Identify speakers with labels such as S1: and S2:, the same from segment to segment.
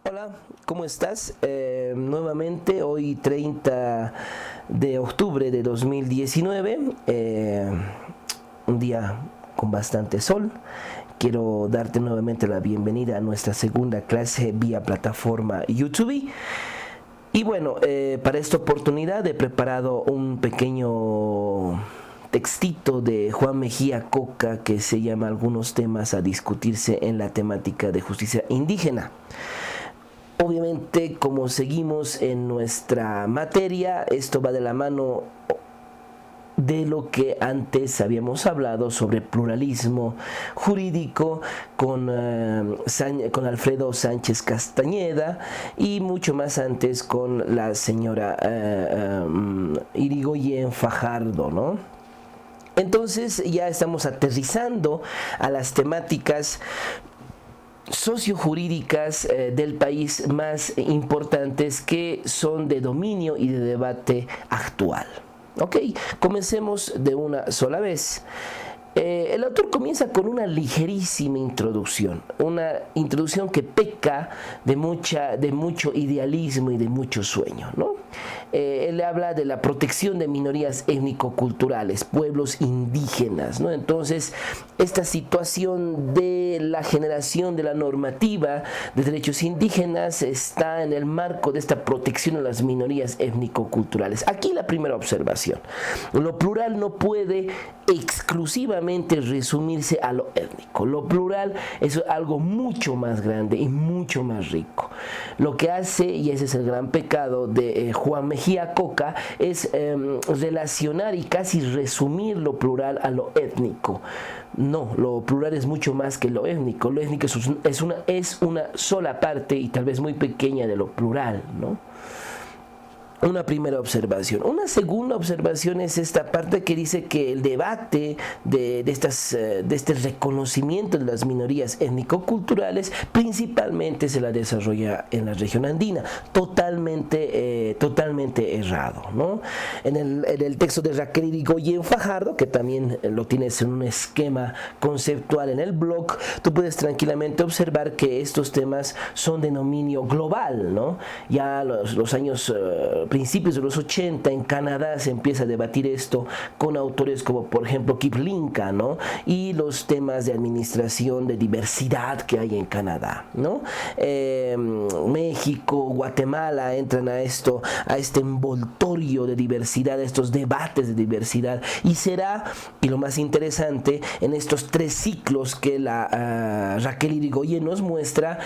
S1: Hola, ¿cómo estás? Nuevamente, hoy 30 de octubre de 2019, un día con bastante sol. Quiero darte nuevamente la bienvenida a nuestra segunda clase vía plataforma YouTube. Y bueno, para esta oportunidad he preparado un pequeño textito de Juan Mejía Coca que se llama Algunos temas a discutirse en la temática de justicia indígena. Obviamente, como seguimos en nuestra materia, esto va de la mano de lo que antes habíamos hablado sobre pluralismo jurídico con Alfredo Sánchez Castañeda y mucho más antes con la señora Irigoyen Fajardo, ¿no? Entonces ya estamos aterrizando a las temáticas sociojurídicas del país más importantes que son de dominio y de debate actual. Ok, comencemos de una sola vez. El autor comienza con una ligerísima introducción, una introducción que peca de mucho idealismo y de mucho sueño, ¿no? Él habla de la protección de minorías étnico-culturales, pueblos indígenas, ¿no? Entonces, esta situación de la generación de la normativa de derechos indígenas está en el marco de esta protección a las minorías étnico-culturales. Aquí la primera observación: lo plural no puede exclusivamente resumirse a lo étnico. Lo plural es algo mucho más grande y mucho más rico. Lo que hace, y ese es el gran pecado de Juan Mejía Coca, es relacionar y casi resumir lo plural a lo étnico. No, lo plural es mucho más que lo étnico. Lo étnico es una sola parte y tal vez muy pequeña de lo plural, ¿no? Una primera observación. Una segunda observación es esta parte que dice que el debate de este reconocimiento de las minorías étnico-culturales principalmente se la desarrolla en la región andina. Totalmente errado, ¿no? En el texto de Raquel Irigoyen Fajardo, que también lo tienes en un esquema conceptual en el blog, tú puedes tranquilamente observar que estos temas son de dominio global, ¿no? Ya los años principios de los 80 en Canadá se empieza a debatir esto con autores como por ejemplo Kip Linka, ¿no? Y los temas de administración de diversidad que hay en Canadá, ¿no? México, Guatemala entran a este envoltorio de diversidad, a estos debates de diversidad, y será, y lo más interesante, en estos 3 ciclos que la Raquel Irigoyen nos muestra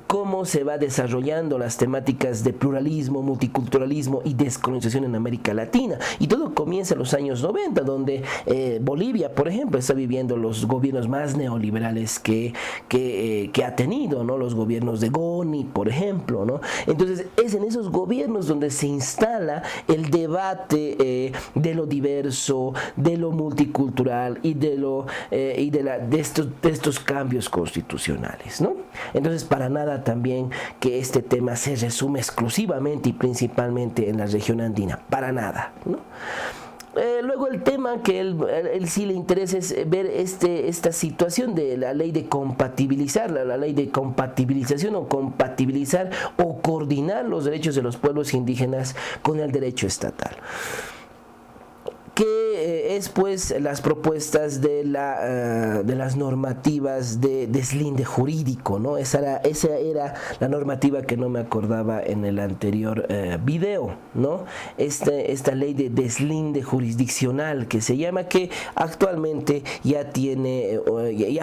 S1: cómo se va desarrollando las temáticas de pluralismo, multiculturalismo y descolonización en América Latina. Y todo comienza en los años 90, donde Bolivia, por ejemplo, está viviendo los gobiernos más neoliberales que ha tenido, ¿no? Los gobiernos de Goni, por ejemplo, ¿no? Entonces, es en esos gobiernos donde se instala el debate de lo diverso, de lo multicultural y de estos cambios constitucionales, ¿no? Entonces, para nada también que este tema se resume exclusivamente y principalmente en la región andina, para nada, ¿no? Luego el tema que él sí le interesa es ver esta situación de la ley de compatibilizar, la ley de compatibilización o compatibilizar o coordinar los derechos de los pueblos indígenas con el derecho estatal. Que es pues las propuestas de las normativas de deslinde jurídico, ¿no? Esa era la normativa que no me acordaba en el anterior video, ¿no? Esta ley de deslinde jurisdiccional que se llama, que actualmente ya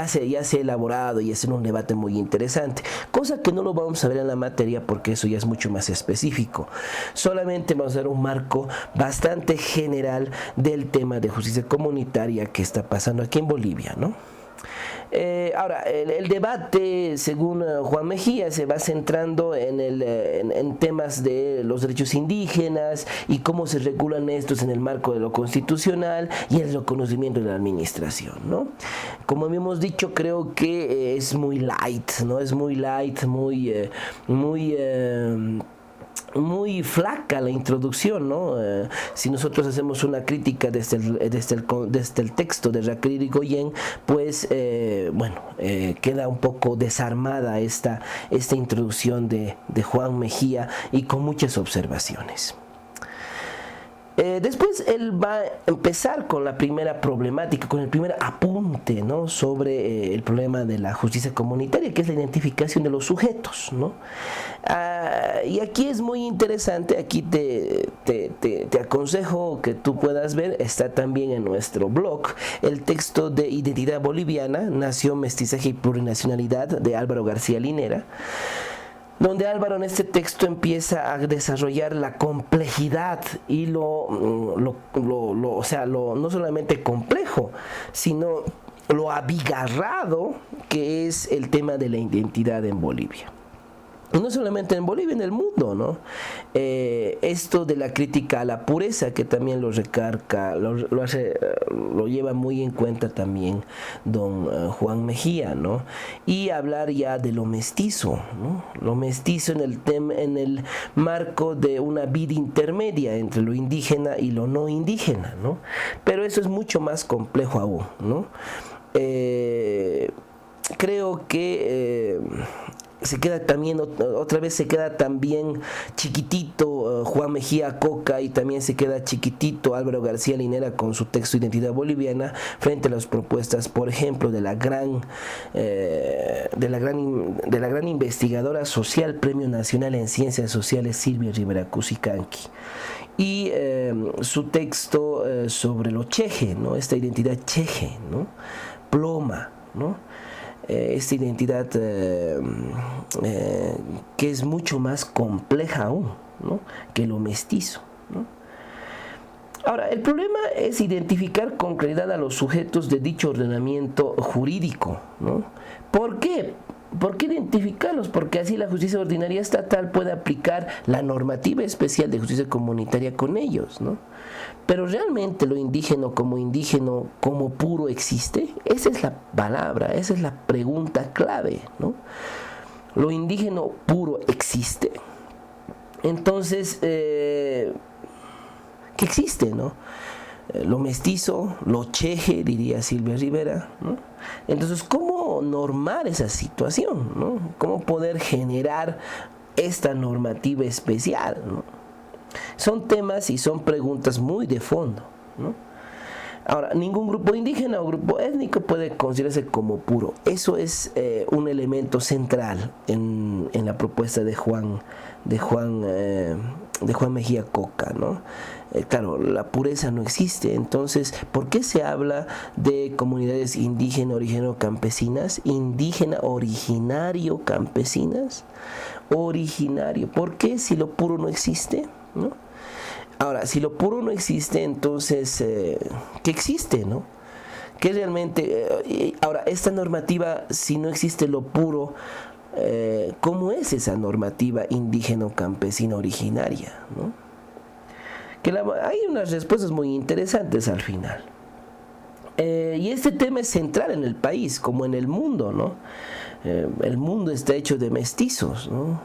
S1: se ha elaborado y es un debate muy interesante, cosa que no lo vamos a ver en la materia porque eso ya es mucho más específico. Solamente vamos a ver un marco bastante general del tema de justicia comunitaria que está pasando aquí en Bolivia, ¿no? Ahora, el debate, según Juan Mejía, se va centrando en temas de los derechos indígenas y cómo se regulan estos en el marco de lo constitucional y el reconocimiento de la administración, ¿no? Como habíamos dicho, creo que es muy light, ¿no? Es muy light, muy muy flaca la introducción, ¿no? Si nosotros hacemos una crítica desde el texto de Raquel Irigoyen, pues queda un poco desarmada esta introducción de Juan Mejía y con muchas observaciones. Después él va a empezar con la primera problemática, con el primer apunte, ¿no?, sobre el problema de la justicia comunitaria, que es la identificación de los sujetos, ¿no? Y aquí es muy interesante, aquí te aconsejo que tú puedas ver, está también en nuestro blog, el texto de Identidad Boliviana, Nación, Mestizaje y Plurinacionalidad de Álvaro García Linera, donde Álvaro en este texto empieza a desarrollar la complejidad y no solamente complejo, sino lo abigarrado que es el tema de la identidad en Bolivia. Y no solamente en Bolivia, en el mundo, ¿no? Esto de la crítica a la pureza, que también lo recarga, lo lleva muy en cuenta también don Juan Mejía, ¿no? Y hablar ya de lo mestizo, ¿no? Lo mestizo en el marco de una vida intermedia entre lo indígena y lo no indígena, ¿no? Pero eso es mucho más complejo aún, ¿no? Creo que otra vez se queda también chiquitito Juan Mejía Coca, y también se queda chiquitito Álvaro García Linera con su texto Identidad Boliviana frente a las propuestas, por ejemplo, de la gran investigadora social, Premio Nacional en Ciencias Sociales, Silvia Rivera Cusicanqui, y su texto sobre lo cheje, ¿no? Esta identidad cheje, ¿no? Ploma, ¿no? Esta identidad que es mucho más compleja aún, ¿no?, que lo mestizo, ¿no? Ahora, el problema es identificar con claridad a los sujetos de dicho ordenamiento jurídico, ¿no? ¿Por qué? ¿Por qué identificarlos? Porque así la justicia ordinaria estatal puede aplicar la normativa especial de justicia comunitaria con ellos, ¿no? Pero ¿realmente lo indígena como puro existe? Esa es la palabra, esa es la pregunta clave, ¿no? ¿Lo indígena puro existe? Entonces, ¿qué existe, no? Lo mestizo, lo cheje, diría Silvia Rivera, ¿no? Entonces, ¿cómo normar esa situación, ¿no? ¿Cómo poder generar esta normativa especial, ¿no? Son temas y son preguntas muy de fondo, ¿no? Ahora, ningún grupo indígena o grupo étnico puede considerarse como puro. Eso es un elemento central en la propuesta de Juan Mejía Coca, ¿no? Claro, la pureza no existe. Entonces, ¿por qué se habla de comunidades indígena originario-campesinas? Indígena originario campesinas. Originario. ¿Por qué si lo puro no existe, ¿no? Ahora, si lo puro no existe, entonces, ¿qué existe, no? ¿Qué realmente? Ahora, esta normativa, si no existe lo puro, ¿cómo es esa normativa indígena o campesina originaria, ¿no? Hay unas respuestas muy interesantes al final. Y este tema es central en el país como en el mundo, ¿no? El mundo está hecho de mestizos, ¿no?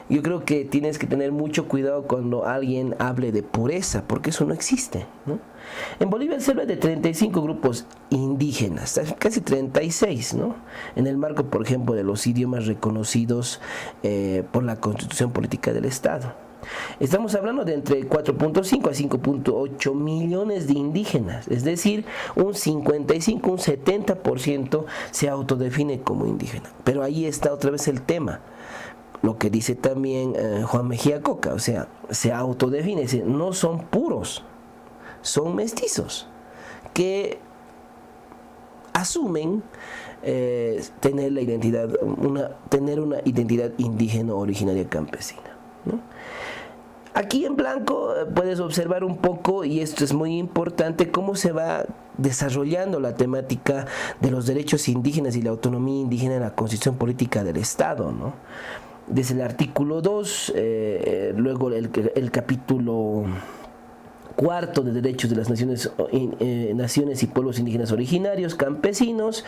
S1: Yo creo que tienes que tener mucho cuidado cuando alguien hable de pureza, porque eso no existe, ¿no? En Bolivia se habla de 35 grupos indígenas, casi 36, ¿no? En el marco, por ejemplo, de los idiomas reconocidos por la Constitución Política del Estado. Estamos hablando de entre 4.5 a 5.8 millones de indígenas, es decir, un 55, un 70% se autodefine como indígena. Pero ahí está otra vez el tema, lo que dice también Juan Mejía Coca, o sea, se autodefine, no son puros, son mestizos, que asumen tener una identidad indígena originaria campesina, ¿no? Aquí en blanco puedes observar un poco, y esto es muy importante, cómo se va desarrollando la temática de los derechos indígenas y la autonomía indígena en la Constitución Política del Estado, ¿no? Desde el artículo 2, luego el capítulo cuarto de derechos de las naciones y pueblos indígenas originarios campesinos,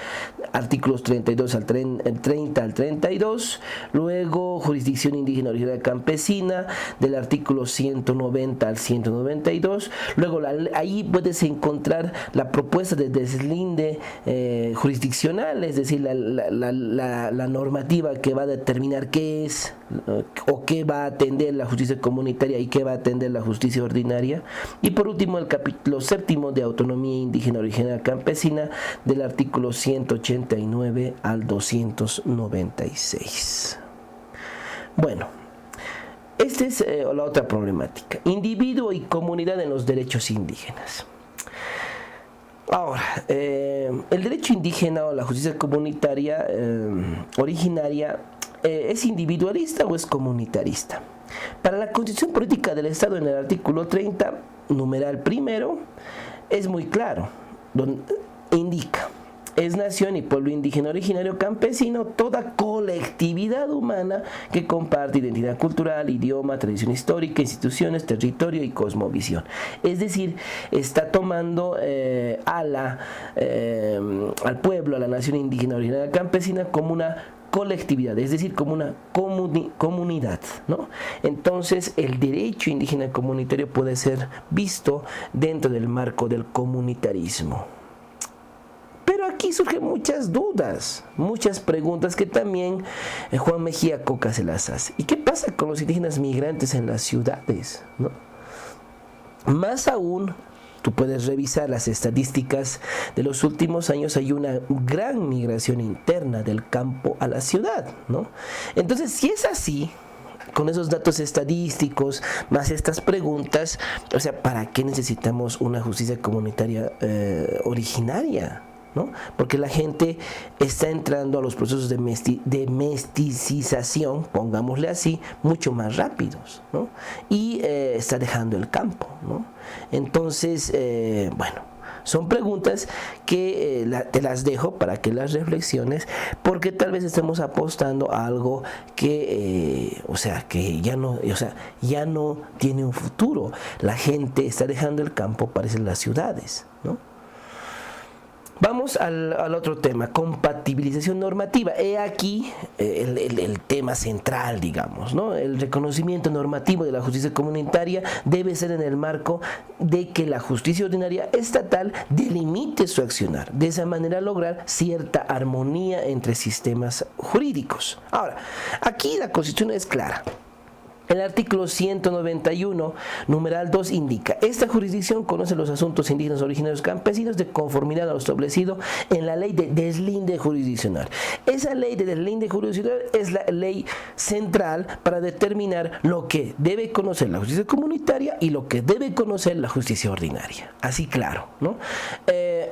S1: artículos 32 al 30 al 32, luego jurisdicción indígena originaria campesina del artículo 190 al 192, luego ahí puedes encontrar la propuesta de deslinde jurisdiccional, es decir, la normativa que va a determinar qué es o qué va a atender la justicia comunitaria y qué va a atender la justicia ordinaria. Y por último, el capítulo séptimo de autonomía indígena originaria campesina del artículo 189 al 296. Bueno, esta es la otra problemática: individuo y comunidad en los derechos indígenas. Ahora, el derecho indígena o la justicia comunitaria originaria ¿es individualista o es comunitarista? Para la Constitución Política del Estado, en el artículo 30, numeral primero, es muy claro, donde indica: es nación y pueblo indígena originario campesino toda colectividad humana que comparte identidad cultural, idioma, tradición histórica, instituciones, territorio y cosmovisión. Es decir, está tomando al pueblo, a la nación indígena originaria campesina como una colectividad, es decir, como una comunidad, ¿no? Entonces, el derecho indígena comunitario puede ser visto dentro del marco del comunitarismo. Pero aquí surgen muchas dudas, muchas preguntas que también Juan Mejía Coca se las hace. ¿Y qué pasa con los indígenas migrantes en las ciudades, ¿no? Más aún, tú puedes revisar las estadísticas de los últimos años, hay una gran migración interna del campo a la ciudad, ¿no? Entonces, si es así, con esos datos estadísticos, más estas preguntas, o sea, ¿para qué necesitamos una justicia comunitaria originaria? ¿No? Porque la gente está entrando a los procesos de mesticización, pongámosle así, mucho más rápidos, ¿no? Y está dejando el campo, ¿no? Entonces, bueno, son preguntas que te las dejo para que las reflexiones, porque tal vez estemos apostando a algo que, que ya no tiene un futuro. La gente está dejando el campo para irse a las ciudades, ¿no? Vamos al otro tema: compatibilización normativa. He aquí el tema central, digamos, ¿no? El reconocimiento normativo de la justicia comunitaria debe ser en el marco de que la justicia ordinaria estatal delimite su accionar, de esa manera lograr cierta armonía entre sistemas jurídicos. Ahora, aquí la Constitución es clara. El artículo 191, numeral 2, indica: esta jurisdicción conoce los asuntos indígenas originarios campesinos de conformidad a lo establecido en la ley de deslinde jurisdiccional. Esa ley de deslinde jurisdiccional es la ley central para determinar lo que debe conocer la justicia comunitaria y lo que debe conocer la justicia ordinaria. Así claro, ¿no?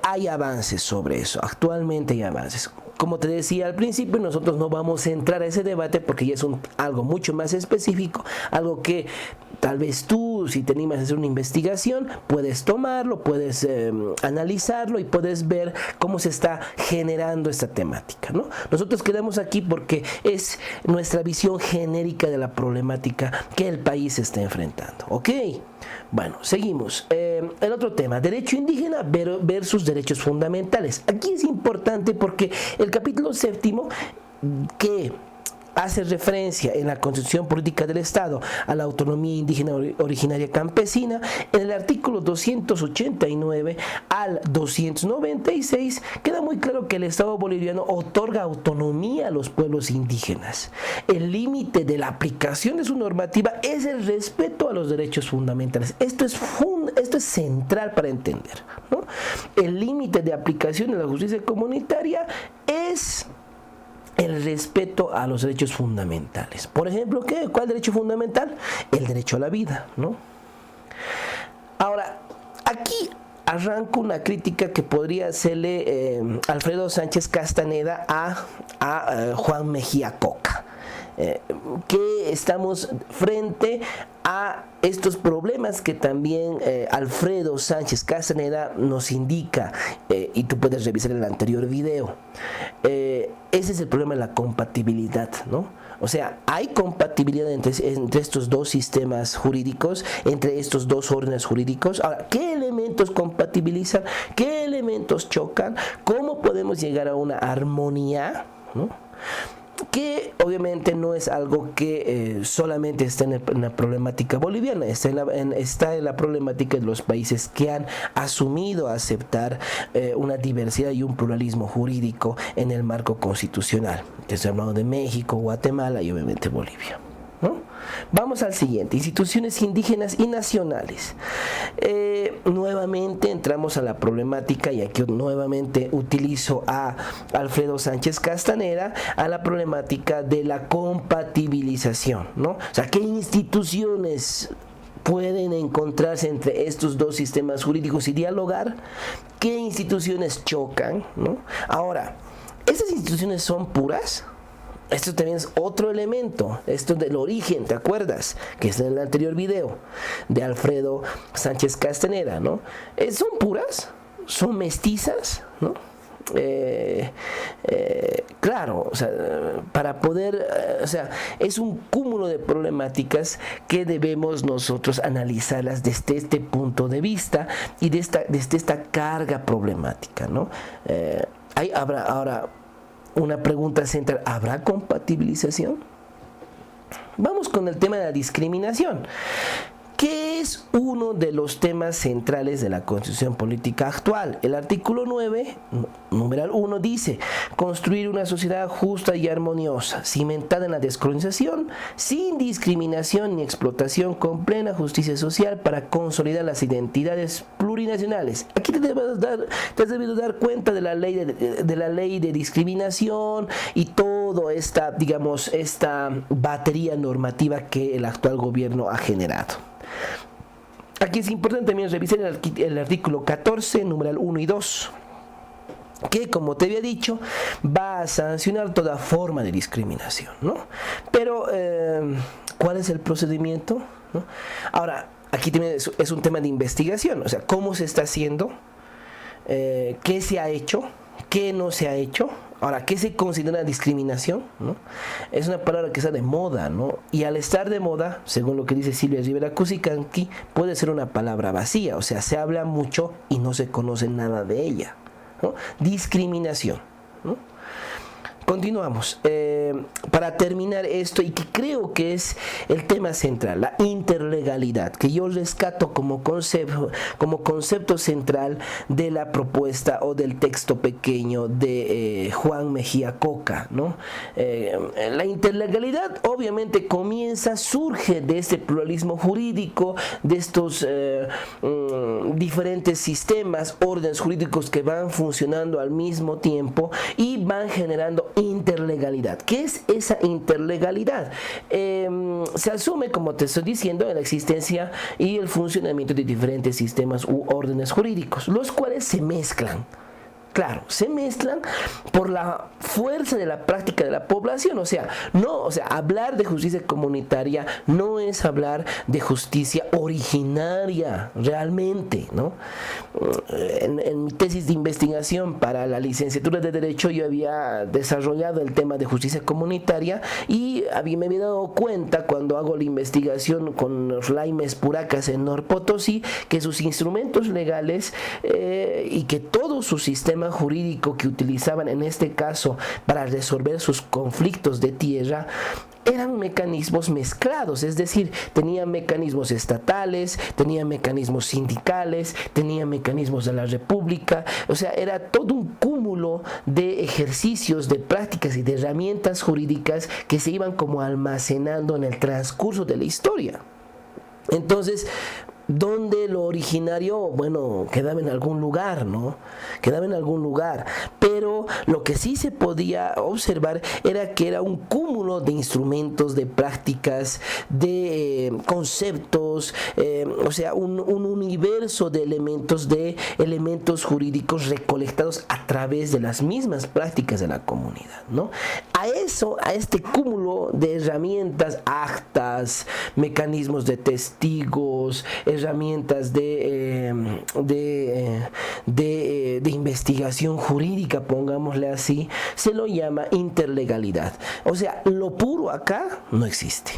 S1: Hay avances sobre eso, actualmente hay avances. Como te decía al principio, nosotros no vamos a entrar a ese debate porque ya es algo mucho más específico, algo que tal vez tú, si te animas a hacer una investigación, puedes tomarlo, puedes analizarlo y puedes ver cómo se está generando esta temática, ¿no? Nosotros quedamos aquí porque es nuestra visión genérica de la problemática que el país está enfrentando, ¿ok? Bueno, seguimos. El otro tema: derecho indígena versus derechos fundamentales. Aquí es importante porque el capítulo séptimo, que hace referencia en la Constitución Política del Estado a la autonomía indígena originaria campesina, en el artículo 289 al 296 queda muy claro que el Estado boliviano otorga autonomía a los pueblos indígenas. El límite de la aplicación de su normativa es el respeto a los derechos fundamentales. Esto es central para entender, ¿no? El límite de aplicación de la justicia comunitaria es el respeto a los derechos fundamentales. Por ejemplo, ¿cuál derecho fundamental? El derecho a la vida, ¿no? Ahora, aquí arranco una crítica que podría hacerle Alfredo Sánchez Castaneda a Juan Mejía Coca. que estamos frente a estos problemas que también Alfredo Sánchez Castaneda nos indica, y tú puedes revisar el anterior video. Ese es el problema de la compatibilidad, ¿no? O sea, hay compatibilidad entre estos dos sistemas jurídicos, entre estos dos órdenes jurídicos. Ahora, ¿qué elementos compatibilizan? ¿Qué elementos chocan? ¿Cómo podemos llegar a una armonía, ¿no? Que obviamente no es algo que solamente está en la problemática boliviana, está en la problemática de los países que han asumido aceptar una diversidad y un pluralismo jurídico en el marco constitucional. Estoy hablando de México, Guatemala y obviamente Bolivia, ¿no? Vamos al siguiente, instituciones indígenas y nacionales. Nuevamente entramos a la problemática, y aquí nuevamente utilizo a Alfredo Sánchez Castaneda, a la problemática de la compatibilización, ¿no? O sea, ¿qué instituciones pueden encontrarse entre estos dos sistemas jurídicos y dialogar? ¿Qué instituciones chocan, ¿no? Ahora, ¿esas instituciones son puras? Esto también es otro elemento, esto del origen, ¿te acuerdas? Que es en el anterior video de Alfredo Sánchez Castaneda, ¿no? ¿Son puras? ¿Son mestizas? ¿No? Claro, o sea, para poder, o sea, es un cúmulo de problemáticas que debemos nosotros analizarlas desde este punto de vista y desde esta carga problemática, ¿no? Habrá ahora una pregunta central: ¿habrá compatibilización? Vamos con el tema de la discriminación, que es uno de los temas centrales de la Constitución Política actual. El artículo 9, numeral 1, dice: construir una sociedad justa y armoniosa, cimentada en la descolonización, sin discriminación ni explotación, con plena justicia social, para consolidar las identidades plurinacionales. Aquí te has debido dar cuenta de la ley de discriminación y toda esta, digamos, esta batería normativa que el actual gobierno ha generado. Aquí es importante también revisar el artículo 14, numeral 1 y 2, que, como te había dicho, va a sancionar toda forma de discriminación, ¿no? Pero, ¿cuál es el procedimiento, ¿no? Ahora, aquí también es un tema de investigación, o sea, ¿cómo se está haciendo? ¿Qué se ha hecho? ¿Qué no se ha hecho? Ahora, ¿qué se considera discriminación, ¿no? Es una palabra que está de moda, ¿no? Y al estar de moda, según lo que dice Silvia Rivera Cusicanqui, puede ser una palabra vacía, o sea, se habla mucho y no se conoce nada de ella, ¿no? Discriminación, ¿no? Continuamos. Para terminar esto, y que creo que es el tema central, la interlegalidad, que yo rescato como concepto central de la propuesta o del texto pequeño de Juan Mejía Coca, ¿no? La interlegalidad obviamente surge de este pluralismo jurídico, de estos diferentes sistemas, órdenes jurídicos que van funcionando al mismo tiempo y van generando interlegalidad. ¿Qué es esa interlegalidad? Se asume, como te estoy diciendo, la existencia y el funcionamiento de diferentes sistemas u órdenes jurídicos, los cuales se mezclan. Claro, se mezclan por la fuerza de la práctica de la población. O sea, hablar de justicia comunitaria no es hablar de justicia originaria realmente, ¿no? En mi tesis de investigación para la licenciatura de Derecho yo había desarrollado el tema de justicia comunitaria y me había dado cuenta, cuando hago la investigación con Raimes Puracas en Norpotosí, que sus instrumentos legales y que todo su sistema jurídico que utilizaban en este caso para resolver sus conflictos de tierra eran mecanismos mezclados, es decir, tenían mecanismos estatales, tenían mecanismos sindicales, tenían mecanismos de la República, o sea, era todo un cúmulo de ejercicios, de prácticas y de herramientas jurídicas que se iban como almacenando en el transcurso de la historia. Entonces, donde lo originario, bueno, quedaba en algún lugar, ¿no? Quedaba en algún lugar, pero lo que sí se podía observar era que era un cúmulo de instrumentos, de prácticas, de conceptos, o sea, un universo de elementos jurídicos recolectados a través de las mismas prácticas de la comunidad, ¿no? A este cúmulo de herramientas, actas, mecanismos de testigos, herramientas de investigación jurídica, pongámosle así, se lo llama interlegalidad. O sea, lo puro acá no existe.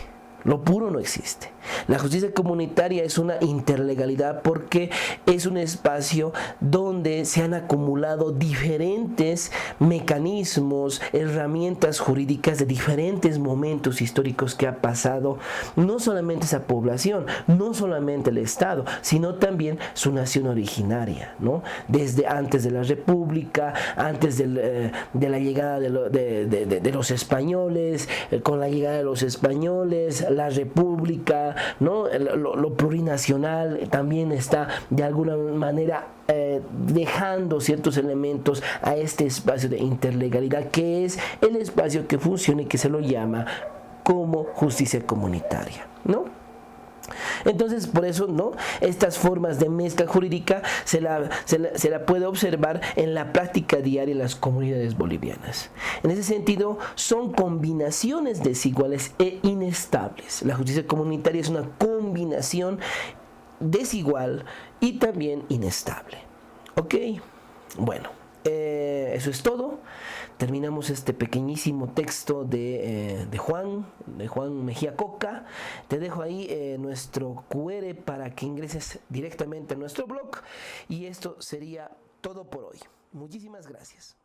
S1: Lo puro no existe. La justicia comunitaria es una interlegalidad porque es un espacio donde se han acumulado diferentes mecanismos, herramientas jurídicas de diferentes momentos históricos que ha pasado no solamente esa población, no solamente el Estado, sino también su nación originaria, ¿no? Desde antes de la República, antes de la llegada de los españoles, con la llegada de los españoles, la República, ¿no? Lo plurinacional también está de alguna manera dejando ciertos elementos a este espacio de interlegalidad, que es el espacio que funciona y que se lo llama como justicia comunitaria, ¿no? Entonces, por eso, ¿no? Estas formas de mezcla jurídica se la puede observar en la práctica diaria en las comunidades bolivianas. En ese sentido, son combinaciones desiguales e inestables. La justicia comunitaria es una combinación desigual y también inestable. ¿Ok? Bueno, eso es todo. Terminamos este pequeñísimo texto de Juan Mejía Coca. Te dejo ahí nuestro QR para que ingreses directamente a nuestro blog. Y esto sería todo por hoy. Muchísimas gracias.